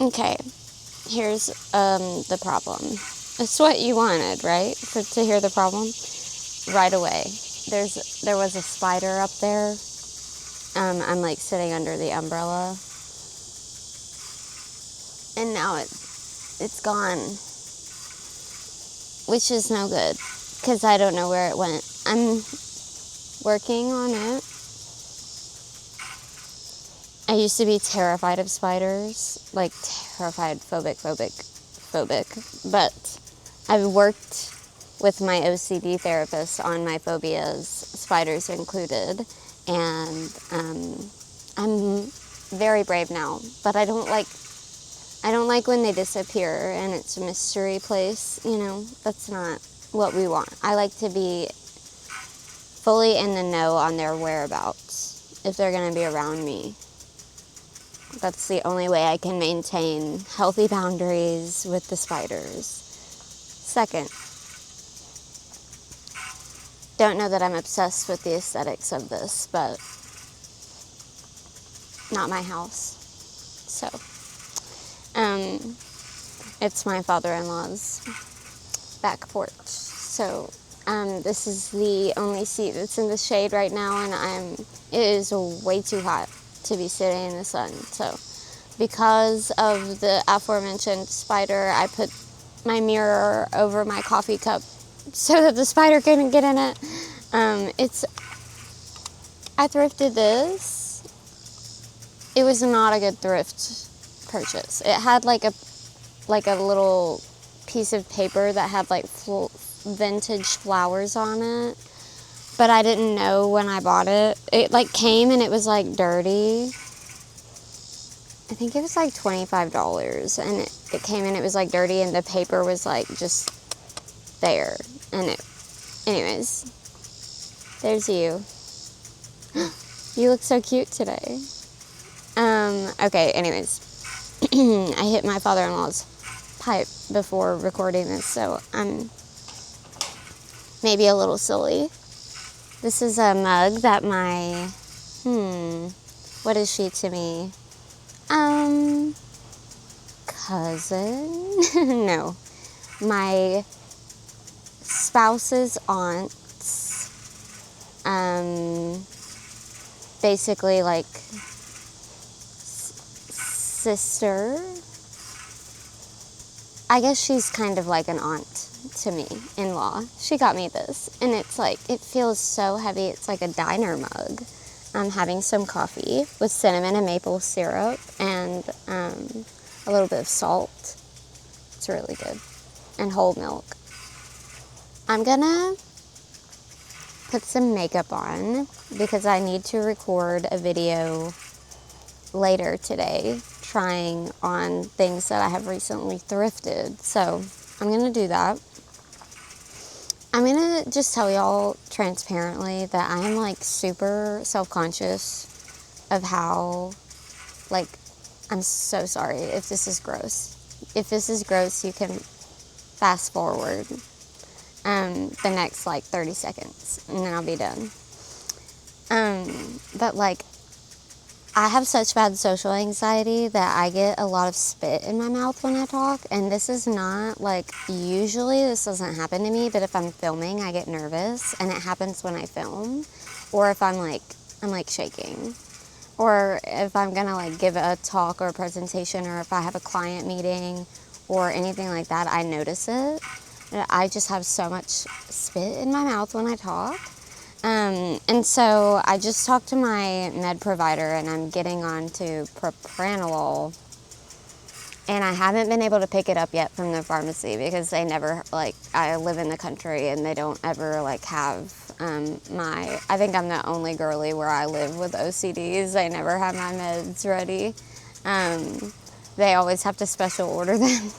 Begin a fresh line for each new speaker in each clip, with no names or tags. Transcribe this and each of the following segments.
Okay, here's the problem. It's what you wanted, right? To hear the problem right away. There was a spider up there. I'm like sitting under the umbrella, and now it's gone, which is no good because I don't know where it went. I'm working on it. I used to be terrified of spiders, like terrified, phobic, but I've worked with my OCD therapist on my phobias, spiders included, and I'm very brave now, but I don't like when they disappear and it's a mystery place, that's not what we want. I like to be fully in the know on their whereabouts if they're going to be around me. That's the only way I can maintain healthy boundaries with the spiders. Second, don't know that I'm obsessed with the aesthetics of this, but not my house. So, it's my father-in-law's back porch. So, this is the only seat that's in the shade right now, and it is way too hot to be sitting in the sun. So, because of the aforementioned spider, I put my mirror over my coffee cup so that the spider couldn't get in it. I thrifted this. It was not a good thrift purchase. It had like a little piece of paper that had like vintage flowers on it, but I didn't know when I bought it. It like came and it was like dirty. I think it was like $25, and it came and it was like dirty, and the paper was like just there. And anyways, there's you. You look so cute today. Okay, anyways, I hit my father-in-law's pipe before recording this, so I'm maybe a little silly. This is a mug that my, what is she to me? Cousin? No. My spouse's aunt's, basically like sister. I guess she's kind of like an aunt to me, in-law. She got me this, and it's like, it feels so heavy. It's like a diner mug. I'm having some coffee with cinnamon and maple syrup and a little bit of salt. It's really good. And whole milk. I'm gonna put some makeup on because I need to record a video later today trying on things that I have recently thrifted. So I'm gonna do that. I'm gonna just tell y'all transparently that I am like super self-conscious of how, like, I'm so sorry if this is gross. If this is gross, you can fast forward the next like 30 seconds and then I'll be done. But like, I have such bad social anxiety that I get a lot of spit in my mouth when I talk, and this is not, like, usually this doesn't happen to me, but if I'm filming, I get nervous, and it happens when I film, or if I'm shaking, or if I'm gonna, like, give a talk or a presentation, or if I have a client meeting, or anything like that, I notice it. I just have so much spit in my mouth when I talk. And so I just talked to my med provider, and I'm getting on to propranolol, and I haven't been able to pick it up yet from the pharmacy because they never, like, I live in the country and they don't ever, like, have I think I'm the only girly where I live with OCDs. They never have my meds ready. They always have to special order them.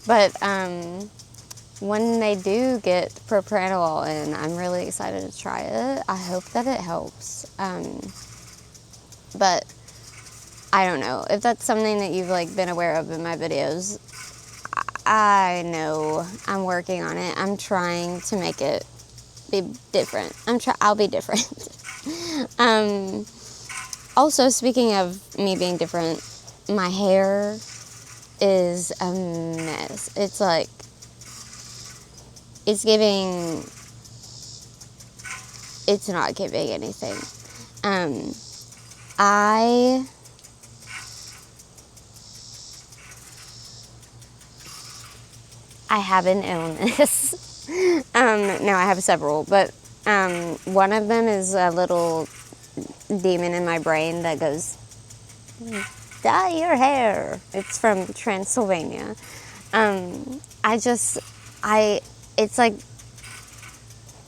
But when they do get propranolol in, I'm really excited to try it. I hope that it helps. But I don't know if that's something that you've like been aware of in my videos. I know I'm working on it. I'm trying to make it be different. I'll be different. Also, speaking of me being different, my hair is a mess. It's like, it's giving, it's not giving anything. I have an illness. No, I have several, but one of them is a little demon in my brain that goes, dye your hair. It's from Transylvania. It's like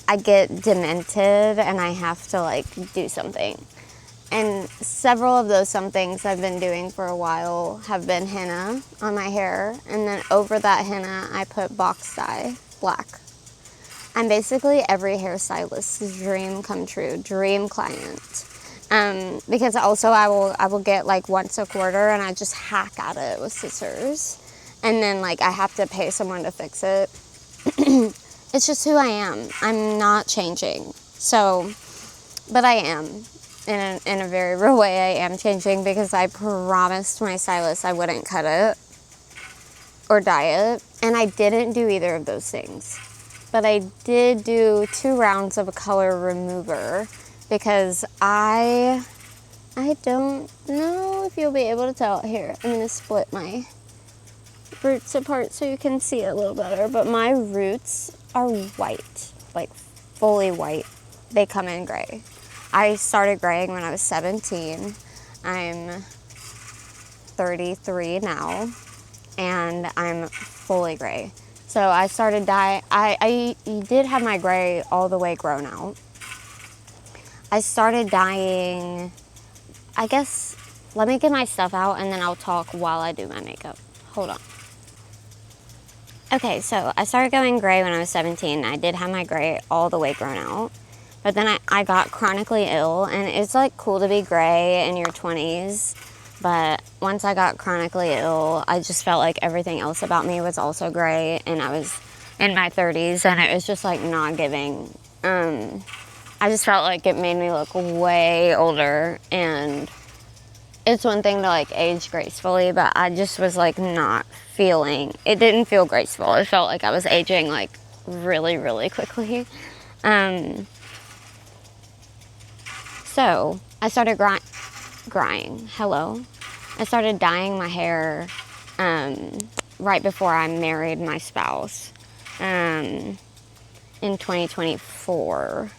I get demented and I have to like do something. And several of those somethings I've been doing for a while have been henna on my hair. And then over that henna, I put box dye, black. I'm basically every hairstylist's dream come true, dream client. Because also I will get like once a quarter and I just hack at it with scissors. And then like I have to pay someone to fix it. It's just who I am. I'm not changing. So, but I am. In a very real way, I am changing because I promised my stylist I wouldn't cut it or dye it. And I didn't do either of those things. But I did do 2 rounds of a color remover because I don't know if you'll be able to tell. Here, I'm going to split my roots apart so you can see it a little better. But my roots are white, like fully white. They come in gray. I started graying when I was 17. I'm 33 now, and I'm fully gray. So I started dyeing. I did have my gray all the way grown out. I started dyeing, I guess, let me get my stuff out and then I'll talk while I do my makeup. Hold on. Okay, so I started going gray when I was 17. I did have my gray all the way grown out. But then I got chronically ill, and it's like cool to be gray in your 20s. But once I got chronically ill, I just felt like everything else about me was also gray, and I was in my 30s, and it was just like not giving. I just felt like it made me look way older, and it's one thing to like age gracefully, but I just was like not feeling, it didn't feel graceful. It felt like I was aging like really, really quickly. So I started I started dyeing my hair right before I married my spouse in 2024.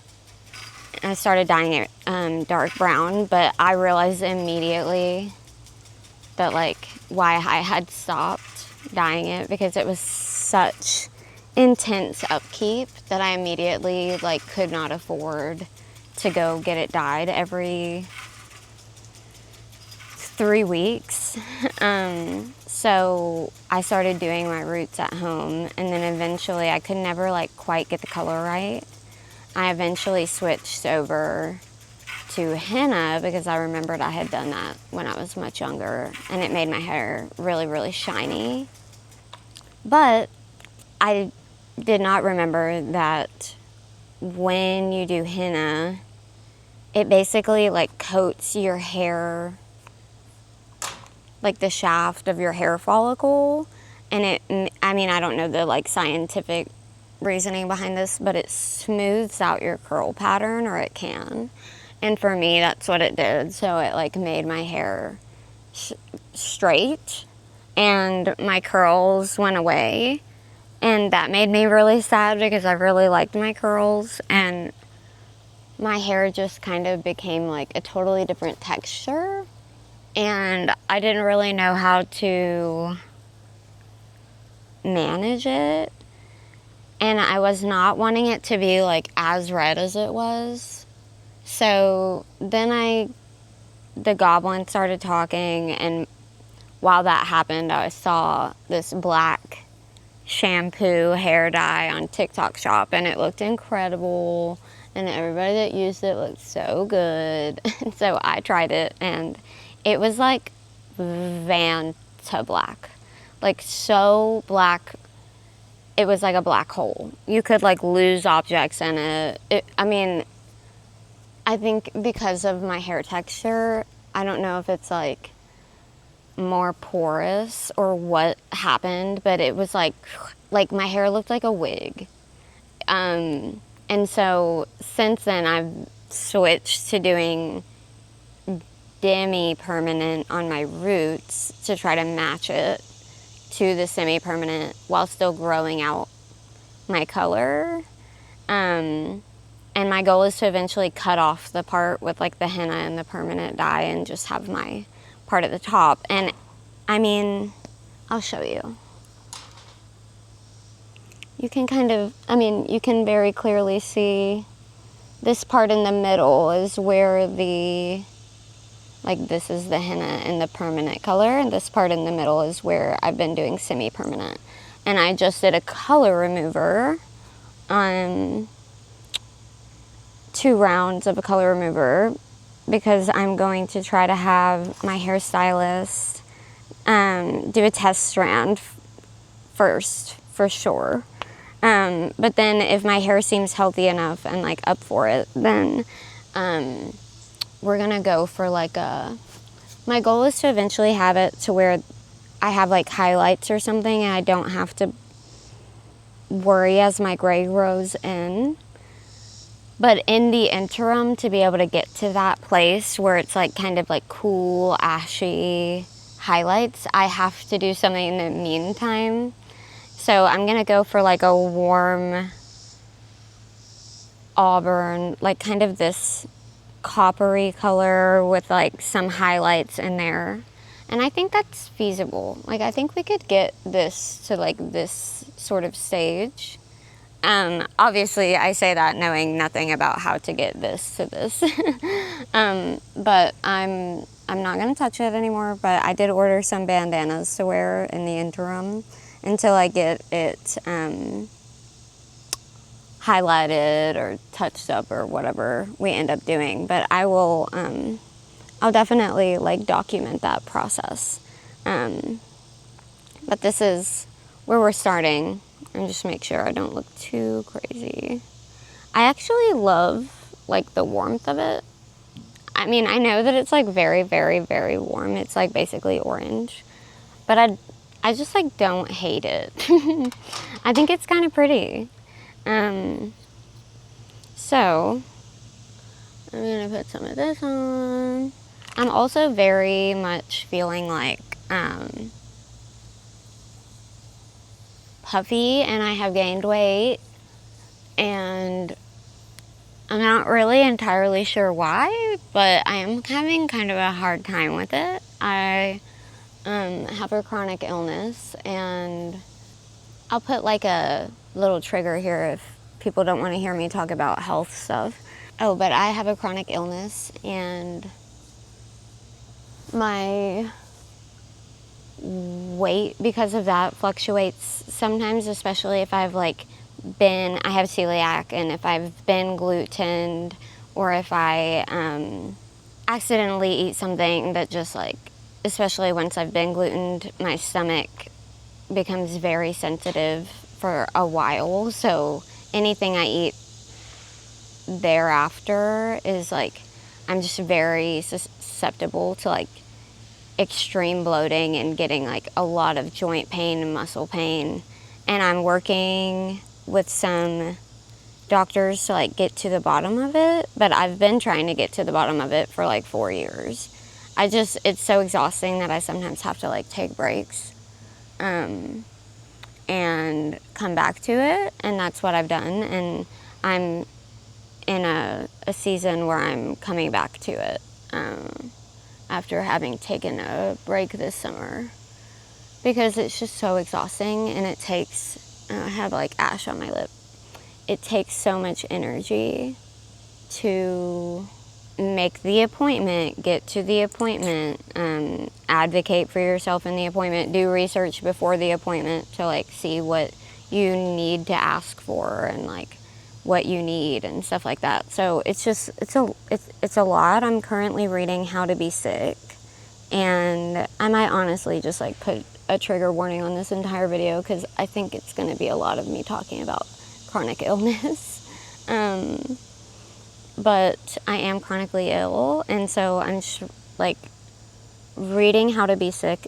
I started dyeing it dark brown, but I realized immediately that like why I had stopped dyeing it, because it was such intense upkeep that I immediately like could not afford to go get it dyed every 3 weeks. So I started doing my roots at home, and then eventually I could never like quite get the color right. I eventually switched over to henna because I remembered I had done that when I was much younger, and it made my hair really, really shiny. But I did not remember that when you do henna, it basically like coats your hair, like the shaft of your hair follicle, and I don't know the like scientific reasoning behind this, but it smooths out your curl pattern, or it can. And for me, that's what it did. So it like made my hair straight, and my curls went away. And that made me really sad because I really liked my curls, and my hair just kind of became like a totally different texture. And I didn't really know how to manage it. And I was not wanting it to be like as red as it was. So then the goblin started talking, and while that happened, I saw this black shampoo hair dye on TikTok shop, and it looked incredible, and everybody that used it looked so good. And so I tried it, and it was like Vanta black, like so black. It was like a black hole. You could like lose objects in it. I think because of my hair texture, I don't know if it's like more porous or what happened, but it was like my hair looked like a wig. And so since then I've switched to doing demi-permanent on my roots to try to match it to the semi-permanent while still growing out my color. And my goal is to eventually cut off the part with like the henna and the permanent dye and just have my part at the top. And I mean, I'll show you. You can you can very clearly see this part in the middle is where this is the henna and the permanent color, and this part in the middle is where I've been doing semi-permanent. And I just did a color remover on 2 rounds of a color remover because I'm going to try to have my hairstylist do a test strand first, for sure. But then if my hair seems healthy enough and like up for it, then we're gonna go for like my goal is to eventually have it to where I have like highlights or something and I don't have to worry as my gray grows in. But in the interim, to be able to get to that place where it's like kind of like cool, ashy highlights, I have to do something in the meantime. So I'm gonna go for like a warm auburn, like kind of this coppery color with like some highlights in there. And I think that's feasible. Like I think we could get this to like this sort of stage. Obviously I say that knowing nothing about how to get this to this. But I'm not gonna touch it anymore, but I did order some bandanas to wear in the interim until I get it highlighted or touched up or whatever we end up doing. But I will, I'll definitely like document that process. But this is where we're starting, and just make sure I don't look too crazy. I actually love like the warmth of it. I mean, I know that it's like very, very, very warm. It's like basically orange, but I just like don't hate it. I think it's kind of pretty. So I'm gonna put some of this on. I'm also very much feeling like puffy, and I have gained weight, and I'm not really entirely sure why, but I am having kind of a hard time with it. I have a chronic illness, and I'll put like a little trigger here if people don't want to hear me talk about health stuff. Oh, but I have a chronic illness, and my weight because of that fluctuates sometimes, especially if I've like I have celiac, and if I've been glutened, or if I accidentally eat something that just like, especially once I've been glutened, my stomach becomes very sensitive for a while. So anything I eat thereafter is like, I'm just very susceptible to like extreme bloating and getting like a lot of joint pain and muscle pain. And I'm working with some doctors to like get to the bottom of it, but I've been trying to get to the bottom of it for like 4 years. It's so exhausting that I sometimes have to like take breaks and come back to it, and that's what I've done. And I'm in a season where I'm coming back to it after having taken a break this summer, because it's just so exhausting, and it takes, I have like ash on my lip. It takes so much energy to make the appointment, get to the appointment, advocate for yourself in the appointment, do research before the appointment to like see what you need to ask for and like what you need and stuff like that. So it's a lot. I'm currently reading How to Be Sick, and I might honestly just like put a trigger warning on this entire video, because I think it's going to be a lot of me talking about chronic illness. But I am chronically ill, and so I'm like reading How to Be Sick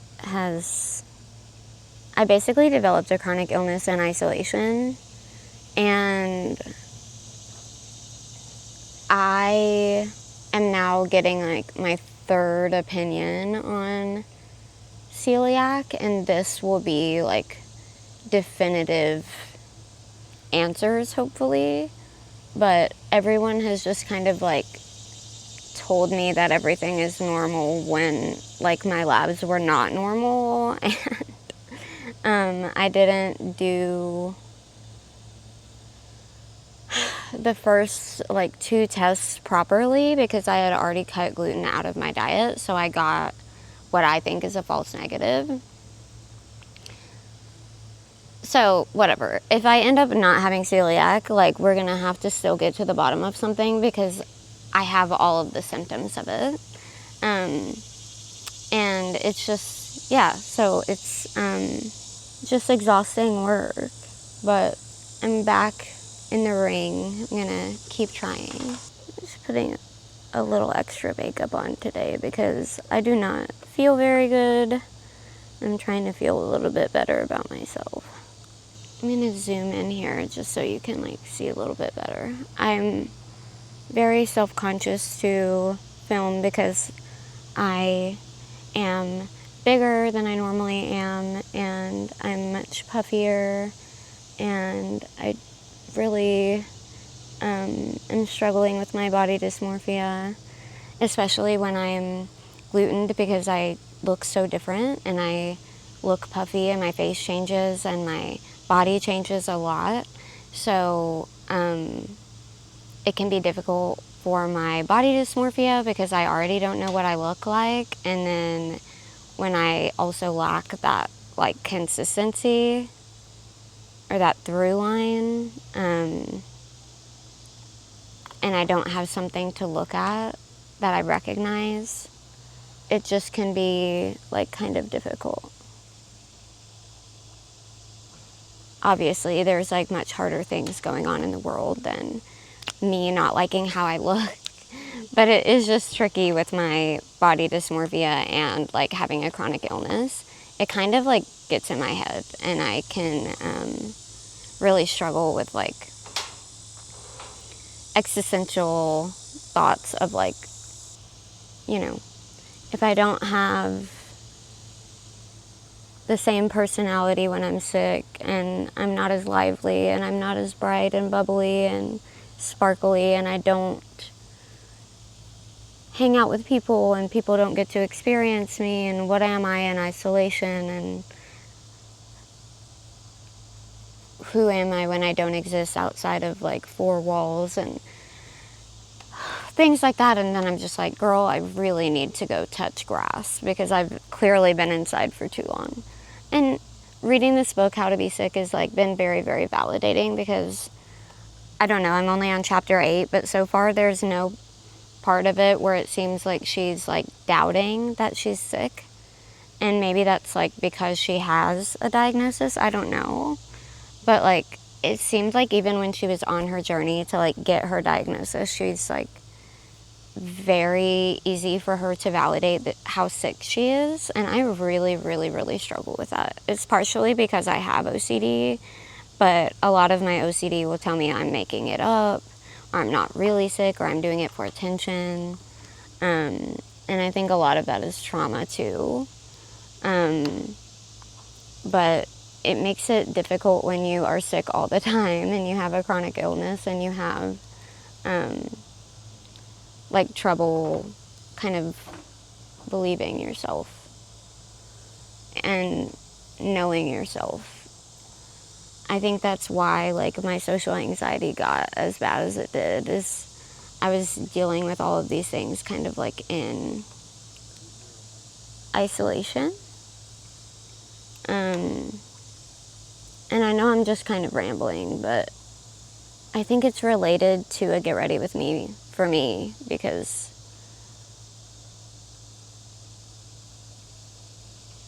I basically developed a chronic illness in isolation, and I am now getting like my third opinion on celiac, and this will be like definitive answers, hopefully. But everyone has just kind of like told me that everything is normal when like my labs were not normal, and I didn't do the first like 2 tests properly because I had already cut gluten out of my diet, so I got what I think is a false negative. So whatever, if I end up not having celiac, like we're gonna have to still get to the bottom of something because I have all of the symptoms of it. And it's just, yeah, so it's just exhausting work, but I'm back in the ring. I'm gonna keep trying. Just putting a little extra makeup on today because I do not feel very good. I'm trying to feel a little bit better about myself. I'm gonna zoom in here just so you can like see a little bit better. I'm very self-conscious to film because I am bigger than I normally am, and I'm much puffier, and I really am struggling with my body dysmorphia, especially when I'm glutened, because I look so different and I look puffy and my face changes and my body changes a lot. So it can be difficult for my body dysmorphia because I already don't know what I look like, and then when I also lack that like consistency or that through line, and I don't have something to look at that I recognize, it just can be like kind of difficult. Obviously, there's like much harder things going on in the world than me not liking how I look. But it is just tricky with my body dysmorphia and like having a chronic illness. It kind of like gets in my head, and I can really struggle with like existential thoughts of like, you know, if I don't have the same personality when I'm sick, and I'm not as lively, and I'm not as bright and bubbly and sparkly, and I don't hang out with people, and people don't get to experience me, and what am I in isolation, and who am I when I don't exist outside of like 4 walls, and things like that. And then I'm just like, girl, I really need to go touch grass because I've clearly been inside for too long. And reading this book, How to Be Sick, has like been very, very validating because I don't know, I'm only on chapter 8, but so far there's no part of it where it seems like she's like doubting that she's sick. And maybe that's like because she has a diagnosis, I don't know. But like it seemed like even when she was on her journey to like get her diagnosis, she's like very easy for her to validate how sick she is. And I really, really, really struggle with that. It's partially because I have OCD, but a lot of my OCD will tell me I'm making it up, or I'm not really sick, or I'm doing it for attention. And I think a lot of that is trauma too. But it makes it difficult when you are sick all the time and you have a chronic illness and you have like trouble kind of believing yourself and knowing yourself. I think that's why like my social anxiety got as bad as it did, is I was dealing with all of these things kind of like in isolation. And I know I'm just kind of rambling, but I think it's related to a Get Ready With Me for me, because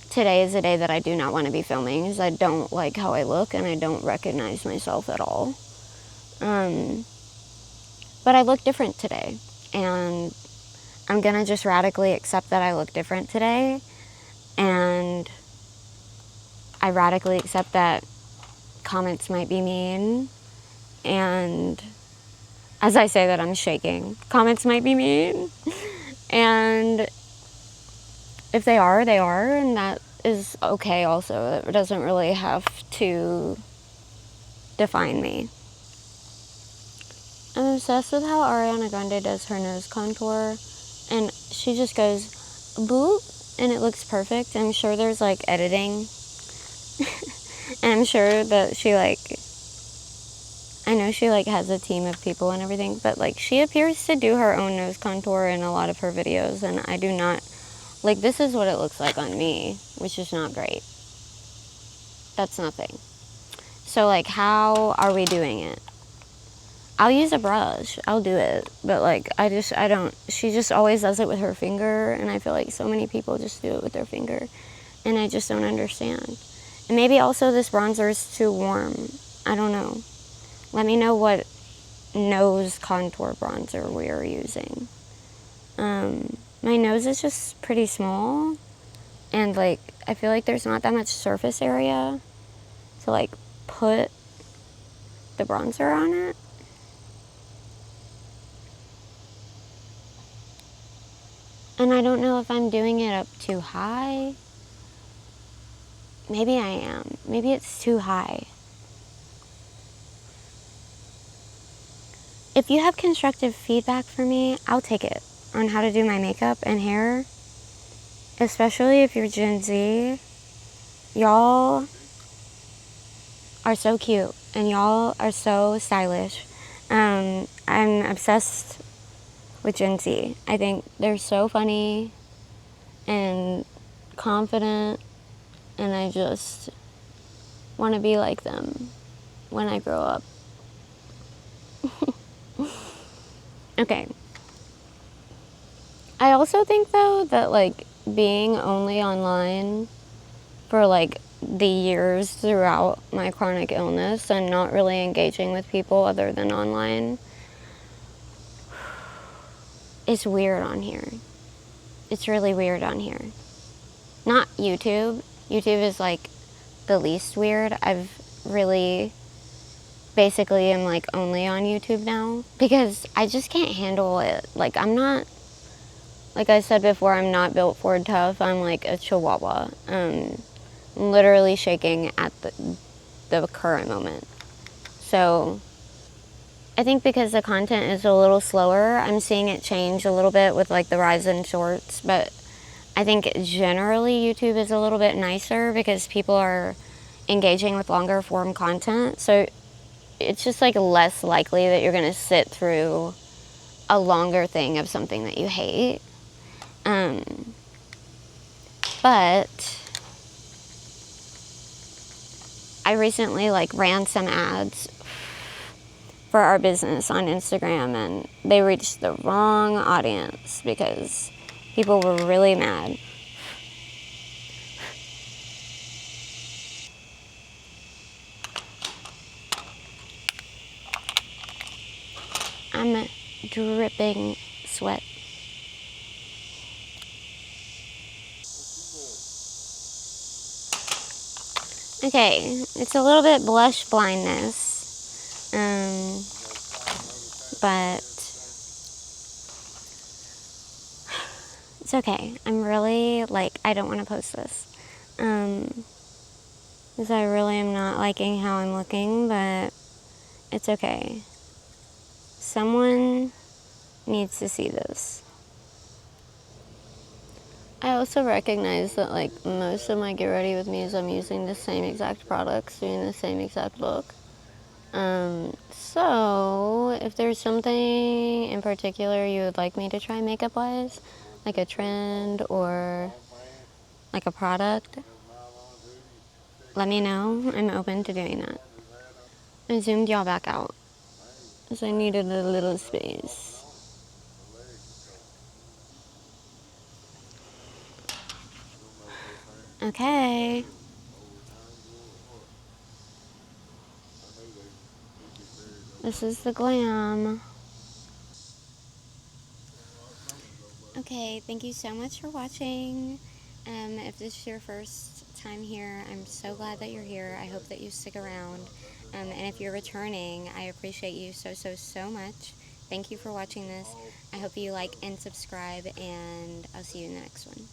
today is a day that I do not want to be filming because I don't like how I look and I don't recognize myself at all. But I look different today, and I'm gonna just radically accept that I look different today, and I radically accept that comments might be mean, and as I say that, I'm shaking. Comments might be mean, and if they are, they are, and that is okay also. It doesn't really have to define me. I'm obsessed with how Ariana Grande does her nose contour, and she just goes boop, and it looks perfect. I'm sure there's like editing, and I'm sure that she like, I know she like has a team of people and everything, but like she appears to do her own nose contour in a lot of her videos, and I do not, like, this is what it looks like on me, which is not great. That's nothing. So like, how are we doing it? I'll use a brush, I'll do it, but like, I don't, she just always does it with her finger, and I feel like so many people just do it with their finger, and I just don't understand. And maybe also this bronzer is too warm, I don't know. Let me know what nose contour bronzer we are using. My nose is just pretty small, and like, I feel like there's not that much surface area to like put the bronzer on it. And I don't know if I'm doing it up too high. Maybe I am. Maybe it's too high. If you have constructive feedback for me, I'll take it on how to do my makeup and hair. Especially if you're Gen Z. Y'all are so cute and y'all are so stylish. I'm obsessed with Gen Z. I think they're so funny and confident, and I just want to be like them when I grow up. Okay. I also think though that like being only online for like the years throughout my chronic illness and not really engaging with people other than online, it's weird on here. It's really weird on here. Not YouTube. YouTube is like the least weird. I've really basically am like only on YouTube now because I just can't handle it. Like, I'm not, like I said before, I'm not built for tough. I'm like a chihuahua. Literally shaking at the current moment. So I think because the content is a little slower, I'm seeing it change a little bit with like the rise in shorts, but I think generally YouTube is a little bit nicer because people are engaging with longer form content. So it's just like less likely that you're gonna sit through a longer thing of something that you hate. But I recently like ran some ads for our business on Instagram, and they reached the wrong audience because people were really mad. I'm dripping sweat. Okay, it's a little bit blush blindness, but it's okay. I'm really, like, I don't want to post this, because I really am not liking how I'm looking, but it's okay. Someone needs to see this. I also recognize that like most of my get ready with me is I'm using the same exact products, doing the same exact look. So if there's something in particular you would like me to try makeup wise, like a trend or like a product, let me know. I'm open to doing that. I zoomed y'all back out because I needed a little space. Okay. This is the glam. Okay, thank you so much for watching. If this is your first time here, I'm so glad that you're here. I hope that you stick around. And if you're returning, I appreciate you so much. Thank you for watching this. I hope you like and subscribe, and I'll see you in the next one.